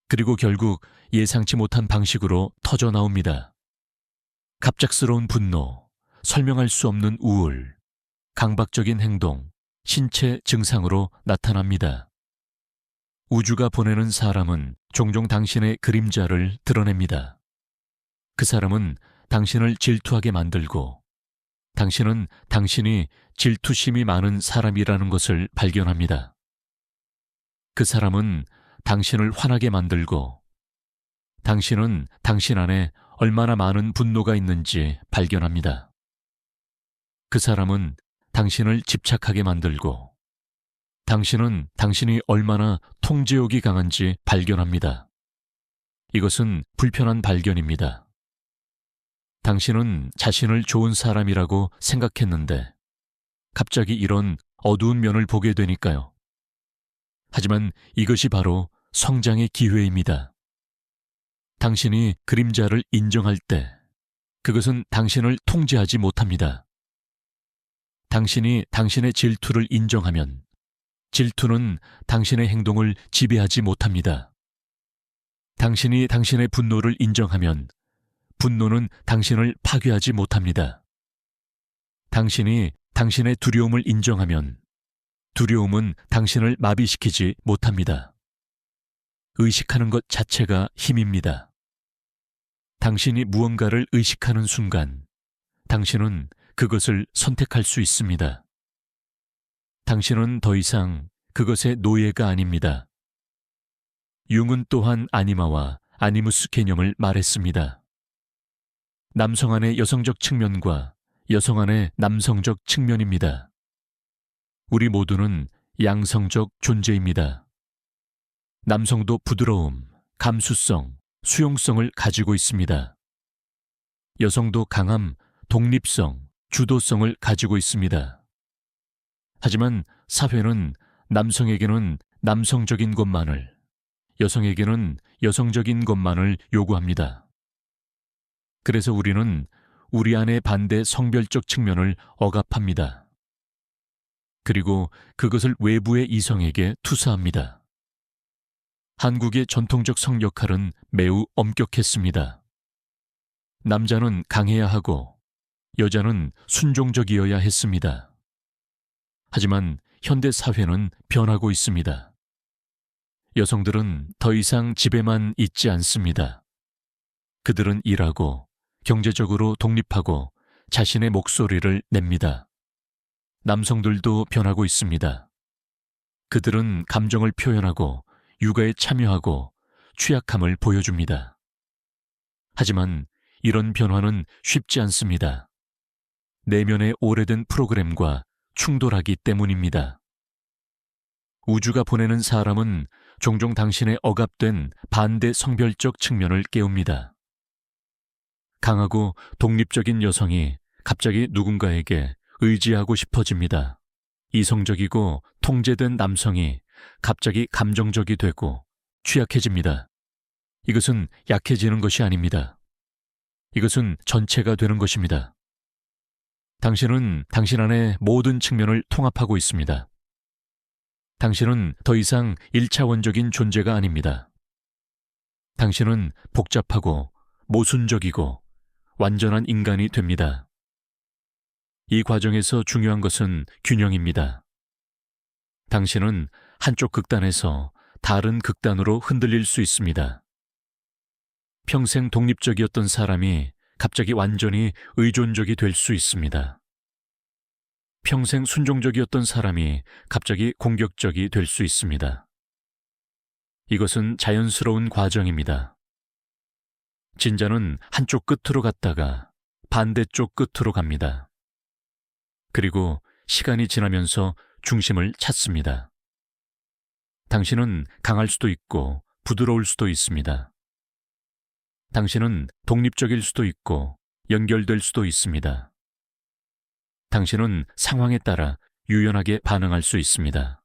그리고 결국 예상치 못한 방식으로 터져 나옵니다. 갑작스러운 분노, 설명할 수 없는 우울, 강박적인 행동, 신체 증상으로 나타납니다. 우주가 보내는 사람은 종종 당신의 그림자를 드러냅니다. 그 사람은 당신을 질투하게 만들고 당신은 당신이 질투심이 많은 사람이라는 것을 발견합니다. 그 사람은 당신을 화나게 만들고 당신은 당신 안에 얼마나 많은 분노가 있는지 발견합니다. 그 사람은 당신을 집착하게 만들고 당신은 당신이 얼마나 통제욕이 강한지 발견합니다. 이것은 불편한 발견입니다. 당신은 자신을 좋은 사람이라고 생각했는데 갑자기 이런 어두운 면을 보게 되니까요. 하지만 이것이 바로 성장의 기회입니다. 당신이 그림자를 인정할 때 그것은 당신을 통제하지 못합니다. 당신이 당신의 질투를 인정하면 질투는 당신의 행동을 지배하지 못합니다. 당신이 당신의 분노를 인정하면 분노는 당신을 파괴하지 못합니다. 당신이 당신의 두려움을 인정하면 두려움은 당신을 마비시키지 못합니다. 의식하는 것 자체가 힘입니다. 당신이 무언가를 의식하는 순간 당신은 그것을 선택할 수 있습니다. 당신은 더 이상 그것의 노예가 아닙니다. 융은 또한 아니마와 아니무스 개념을 말했습니다. 남성 안의 여성적 측면과 여성 안의 남성적 측면입니다. 우리 모두는 양성적 존재입니다. 남성도 부드러움, 감수성, 수용성을 가지고 있습니다. 여성도 강함, 독립성, 주도성을 가지고 있습니다. 하지만 사회는 남성에게는 남성적인 것만을, 여성에게는 여성적인 것만을 요구합니다. 그래서 우리는 우리 안의 반대 성별적 측면을 억압합니다. 그리고 그것을 외부의 이성에게 투사합니다. 한국의 전통적 성 역할은 매우 엄격했습니다. 남자는 강해야 하고 여자는 순종적이어야 했습니다. 하지만 현대 사회는 변하고 있습니다. 여성들은 더 이상 집에만 있지 않습니다. 그들은 일하고 경제적으로 독립하고 자신의 목소리를 냅니다. 남성들도 변하고 있습니다. 그들은 감정을 표현하고 육아에 참여하고 취약함을 보여줍니다. 하지만 이런 변화는 쉽지 않습니다. 내면의 오래된 프로그램과 충돌하기 때문입니다. 우주가 보내는 사람은 종종 당신의 억압된 반대 성별적 측면을 깨웁니다. 강하고 독립적인 여성이 갑자기 누군가에게 의지하고 싶어집니다. 이성적이고 통제된 남성이 갑자기 감정적이 되고 취약해집니다. 이것은 약해지는 것이 아닙니다. 이것은 전체가 되는 것입니다. 당신은 당신 안의 모든 측면을 통합하고 있습니다. 당신은 더 이상 1차원적인 존재가 아닙니다. 당신은 복잡하고 모순적이고 완전한 인간이 됩니다. 이 과정에서 중요한 것은 균형입니다. 당신은 한쪽 극단에서 다른 극단으로 흔들릴 수 있습니다. 평생 독립적이었던 사람이 갑자기 완전히 의존적이 될 수 있습니다. 평생 순종적이었던 사람이 갑자기 공격적이 될 수 있습니다. 이것은 자연스러운 과정입니다. 진자는 한쪽 끝으로 갔다가 반대쪽 끝으로 갑니다. 그리고 시간이 지나면서 중심을 찾습니다. 당신은 강할 수도 있고 부드러울 수도 있습니다. 당신은 독립적일 수도 있고 연결될 수도 있습니다. 당신은 상황에 따라 유연하게 반응할 수 있습니다.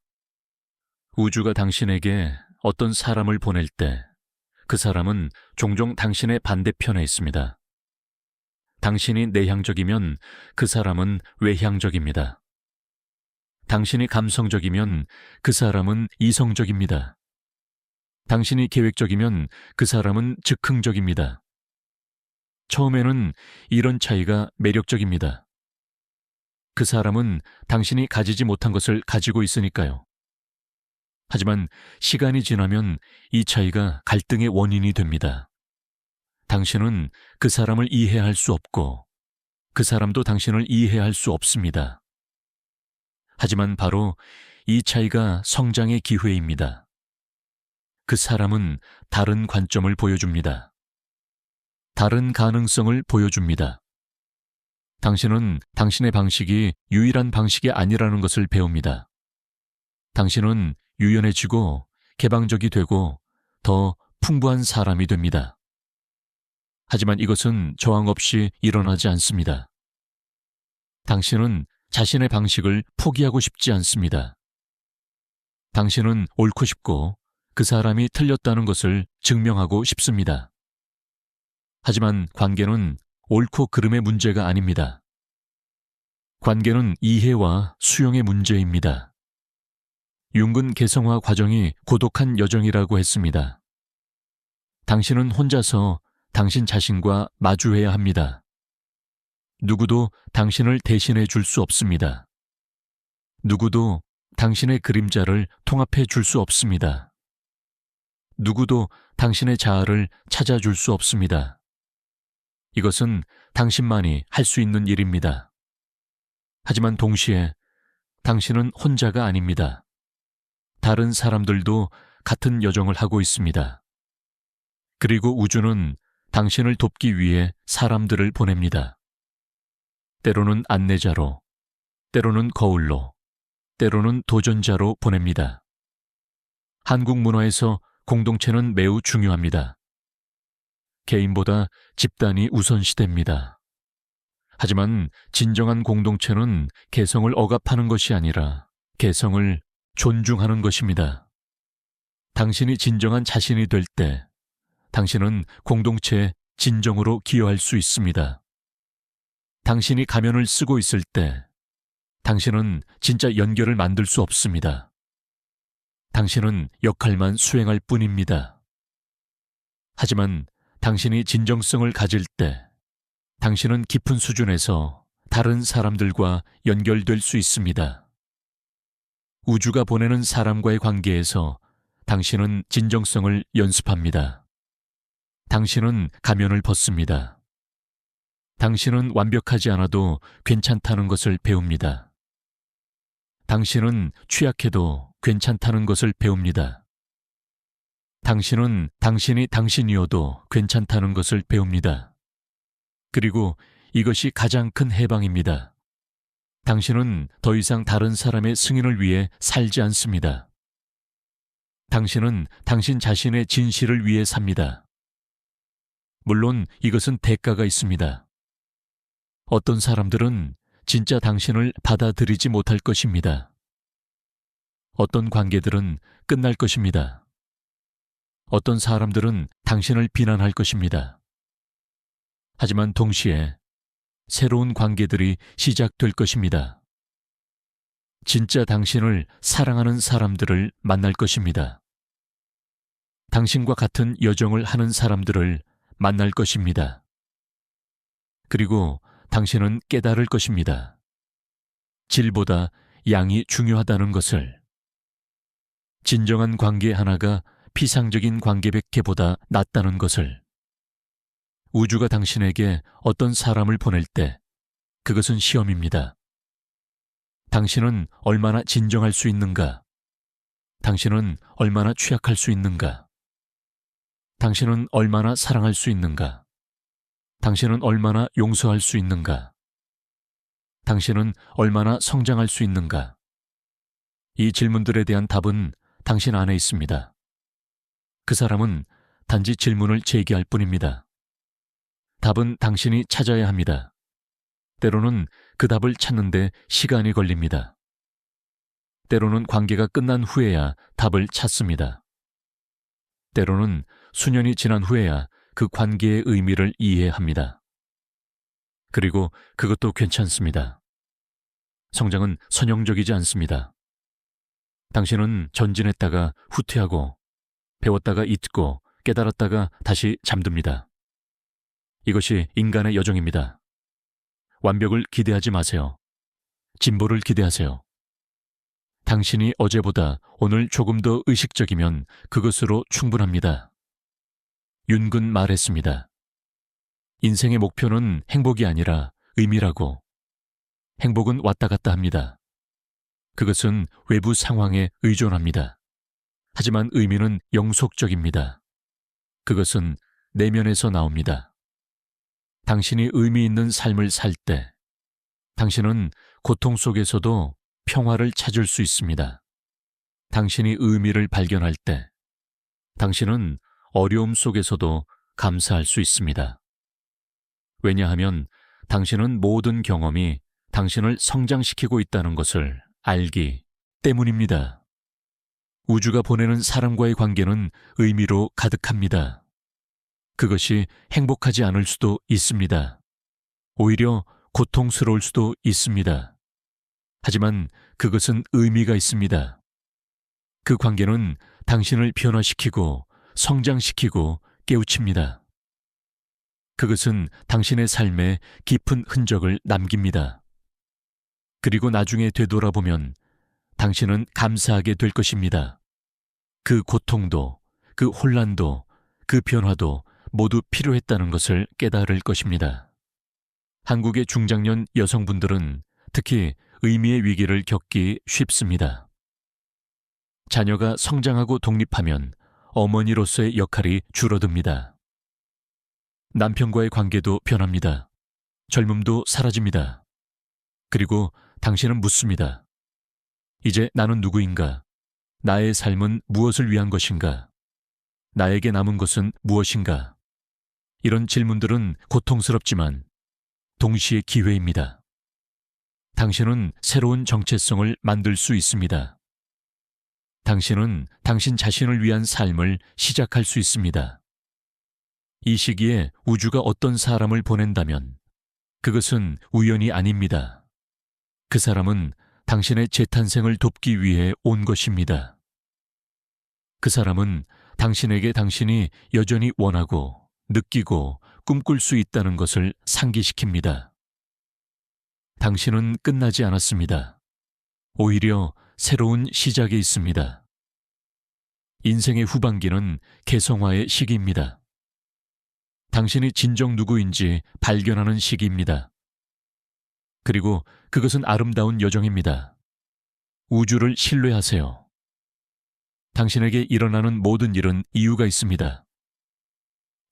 우주가 당신에게 어떤 사람을 보낼 때 그 사람은 종종 당신의 반대편에 있습니다. 당신이 내향적이면 그 사람은 외향적입니다. 당신이 감성적이면 그 사람은 이성적입니다. 당신이 계획적이면 그 사람은 즉흥적입니다. 처음에는 이런 차이가 매력적입니다. 그 사람은 당신이 가지지 못한 것을 가지고 있으니까요. 하지만 시간이 지나면 이 차이가 갈등의 원인이 됩니다. 당신은 그 사람을 이해할 수 없고 그 사람도 당신을 이해할 수 없습니다. 하지만 바로 이 차이가 성장의 기회입니다. 그 사람은 다른 관점을 보여줍니다. 다른 가능성을 보여줍니다. 당신은 당신의 방식이 유일한 방식이 아니라는 것을 배웁니다. 당신은 유연해지고 개방적이 되고 더 풍부한 사람이 됩니다. 하지만 이것은 저항 없이 일어나지 않습니다. 당신은 자신의 방식을 포기하고 싶지 않습니다. 당신은 옳고 싶고 그 사람이 틀렸다는 것을 증명하고 싶습니다. 하지만 관계는 옳고 그름의 문제가 아닙니다. 관계는 이해와 수용의 문제입니다. 융근 개성화 과정이 고독한 여정이라고 했습니다. 당신은 혼자서 당신 자신과 마주해야 합니다. 누구도 당신을 대신해 줄 수 없습니다. 누구도 당신의 그림자를 통합해 줄 수 없습니다. 누구도 당신의 자아를 찾아줄 수 없습니다. 이것은 당신만이 할 수 있는 일입니다. 하지만 동시에 당신은 혼자가 아닙니다. 다른 사람들도 같은 여정을 하고 있습니다. 그리고 우주는 당신을 돕기 위해 사람들을 보냅니다. 때로는 안내자로, 때로는 거울로, 때로는 도전자로 보냅니다. 한국 문화에서 공동체는 매우 중요합니다. 개인보다 집단이 우선시됩니다. 하지만 진정한 공동체는 개성을 억압하는 것이 아니라 개성을 존중하는 것입니다. 당신이 진정한 자신이 될 때 당신은 공동체에 진정으로 기여할 수 있습니다. 당신이 가면을 쓰고 있을 때 당신은 진짜 연결을 만들 수 없습니다. 당신은 역할만 수행할 뿐입니다. 하지만 당신이 진정성을 가질 때 당신은 깊은 수준에서 다른 사람들과 연결될 수 있습니다. 우주가 보내는 사람과의 관계에서 당신은 진정성을 연습합니다. 당신은 가면을 벗습니다. 당신은 완벽하지 않아도 괜찮다는 것을 배웁니다. 당신은 취약해도 괜찮다는 것을 배웁니다. 당신은 당신이 당신이어도 괜찮다는 것을 배웁니다. 그리고 이것이 가장 큰 해방입니다. 당신은 더 이상 다른 사람의 승인을 위해 살지 않습니다. 당신은 당신 자신의 진실을 위해 삽니다. 물론 이것은 대가가 있습니다. 어떤 사람들은 진짜 당신을 받아들이지 못할 것입니다. 어떤 관계들은 끝날 것입니다. 어떤 사람들은 당신을 비난할 것입니다. 하지만 동시에 새로운 관계들이 시작될 것입니다. 진짜 당신을 사랑하는 사람들을 만날 것입니다. 당신과 같은 여정을 하는 사람들을 만날 것입니다. 그리고 당신은 깨달을 것입니다. 질보다 양이 중요하다는 것을. 진정한 관계 하나가 피상적인 관계 100개보다 낫다는 것을. 우주가 당신에게 어떤 사람을 보낼 때 그것은 시험입니다. 당신은 얼마나 진정할 수 있는가? 당신은 얼마나 취약할 수 있는가? 당신은 얼마나 사랑할 수 있는가? 당신은 얼마나 용서할 수 있는가? 당신은 얼마나 성장할 수 있는가? 이 질문들에 대한 답은 당신 안에 있습니다. 그 사람은 단지 질문을 제기할 뿐입니다. 답은 당신이 찾아야 합니다. 때로는 그 답을 찾는데 시간이 걸립니다. 때로는 관계가 끝난 후에야 답을 찾습니다. 때로는 수년이 지난 후에야 그 관계의 의미를 이해합니다. 그리고 그것도 괜찮습니다. 성장은 선형적이지 않습니다. 당신은 전진했다가 후퇴하고 배웠다가 잊고 깨달았다가 다시 잠듭니다. 이것이 인간의 여정입니다. 완벽을 기대하지 마세요. 진보를 기대하세요. 당신이 어제보다 오늘 조금 더 의식적이면 그것으로 충분합니다. 윤근 말했습니다. 인생의 목표는 행복이 아니라 의미라고. 행복은 왔다 갔다 합니다. 그것은 외부 상황에 의존합니다. 하지만 의미는 영속적입니다. 그것은 내면에서 나옵니다. 당신이 의미 있는 삶을 살 때, 당신은 고통 속에서도 평화를 찾을 수 있습니다. 당신이 의미를 발견할 때, 당신은 어려움 속에서도 감사할 수 있습니다. 왜냐하면 당신은 모든 경험이 당신을 성장시키고 있다는 것을 알기 때문입니다. 우주가 보내는 사람과의 관계는 의미로 가득합니다. 그것이 행복하지 않을 수도 있습니다. 오히려 고통스러울 수도 있습니다. 하지만 그것은 의미가 있습니다. 그 관계는 당신을 변화시키고 성장시키고 깨우칩니다. 그것은 당신의 삶에 깊은 흔적을 남깁니다. 그리고 나중에 되돌아보면 당신은 감사하게 될 것입니다. 그 고통도, 그 혼란도, 그 변화도 모두 필요했다는 것을 깨달을 것입니다. 한국의 중장년 여성분들은 특히 의미의 위기를 겪기 쉽습니다. 자녀가 성장하고 독립하면 어머니로서의 역할이 줄어듭니다. 남편과의 관계도 변합니다. 젊음도 사라집니다. 그리고 당신은 묻습니다. 이제 나는 누구인가? 나의 삶은 무엇을 위한 것인가? 나에게 남은 것은 무엇인가? 이런 질문들은 고통스럽지만 동시에 기회입니다. 당신은 새로운 정체성을 만들 수 있습니다. 당신은 당신 자신을 위한 삶을 시작할 수 있습니다. 이 시기에 우주가 어떤 사람을 보낸다면 그것은 우연이 아닙니다. 그 사람은 당신의 재탄생을 돕기 위해 온 것입니다. 그 사람은 당신에게 당신이 여전히 원하고 느끼고 꿈꿀 수 있다는 것을 상기시킵니다. 당신은 끝나지 않았습니다. 오히려 새로운 시작에 있습니다. 인생의 후반기는 개성화의 시기입니다. 당신이 진정 누구인지 발견하는 시기입니다. 그리고 그것은 아름다운 여정입니다. 우주를 신뢰하세요. 당신에게 일어나는 모든 일은 이유가 있습니다.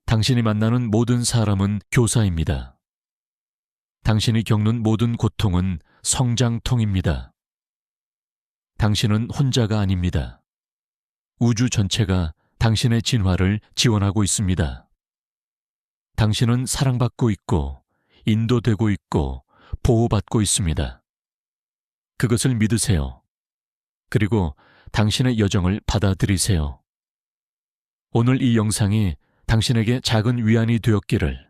당신이 만나는 모든 사람은 교사입니다. 당신이 겪는 모든 고통은 성장통입니다. 당신은 혼자가 아닙니다. 우주 전체가 당신의 진화를 지원하고 있습니다. 당신은 사랑받고 있고 인도되고 있고 보호받고 있습니다. 그것을 믿으세요. 그리고 당신의 여정을 받아들이세요. 오늘 이 영상이 당신에게 작은 위안이 되었기를,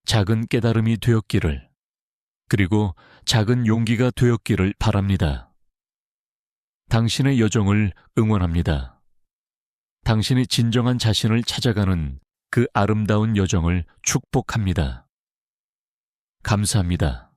작은 깨달음이 되었기를, 그리고 작은 용기가 되었기를 바랍니다. 당신의 여정을 응원합니다. 당신이 진정한 자신을 찾아가는 그 아름다운 여정을 축복합니다. 감사합니다.